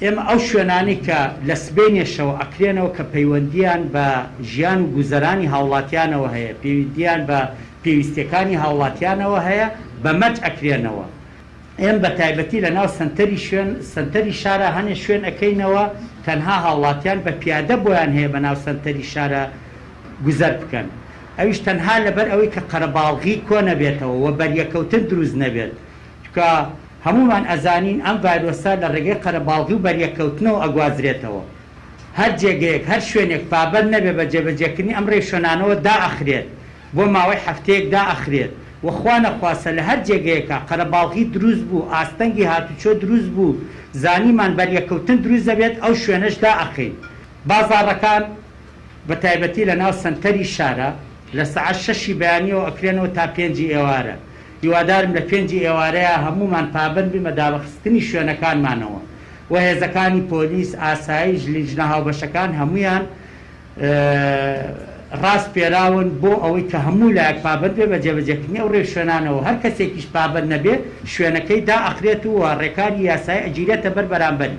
ئێمە ئەو شوێنانی کە لە سبێنێشەوە ئەکرێنەوە کە پەیوەندیان بە ژیان و گوزەرانی هاوڵاتیانەوە هەیە، پەیوەندیان بە پێویستەکانی هاوڵاتیانەوە هەیە، بە مەج ئەکرێنەوە. ئێم بە تایبەتی لە ناو سنتەری شارە هەنێ شوێن ئەەکەینەوە تەنها هاوڵاتیان بە پیادە بۆیان هەیە بە ناو سنتەری شارە گوزەر بکەن. ئەویش تەنها لەبەر ئەوەی کە قەرەباڵغی کۆ نەبێتەوە و بەریەکەوتن دروست نەبێت، چکە هەمومان ئەزانین ئەم ڤایرۆسە لە ڕێگەی قەرەباڵغی و بەریەکەوتنەوە ئەگوازرێتەوە. هەر جێگەیەک هەر شوێنێک پابەند نەبێ بە جێبەجێکردنی ئەم ڕێشۆنانەوە دائەخرێت، بۆ ماوەی هەفتەیەک دائەخرێت و خوا نەخواسە لە هەر جێگەیەکە قەرەباڵغی دروست بوو، ئاستەنگی هاتوچۆ دروست بوو، زانیمان بەریەکەوتن دروست دەبێت، ئەو شوێنەش دائەخین. بازاڕەکان بە تایبەتی لە ناو سنتەری شارە لە سەعات 6 بەیانیەوە ئەکرێنەوە تا 5 ئێوارە. هیوادارم لە 5 ئێوارەیە هەمومان پابند بمە دابەخستنی شوێنەکانمانەوە و هێزەکانی پۆلیس، ئاسایش، لیژنە هاوبەشەکان هەمویان ڕاست پێراون بۆ ئەوەی کە هەموو لایەک پابند بێ بە جێبەجێکردنی ئەو ڕێشوێنانەوە. هەر کەسێکیش پابند نەبێ شوێنەکەی دائەخرێت و ڕێکاری یاسایی ئەگیرێتە بەر بەرامبەری.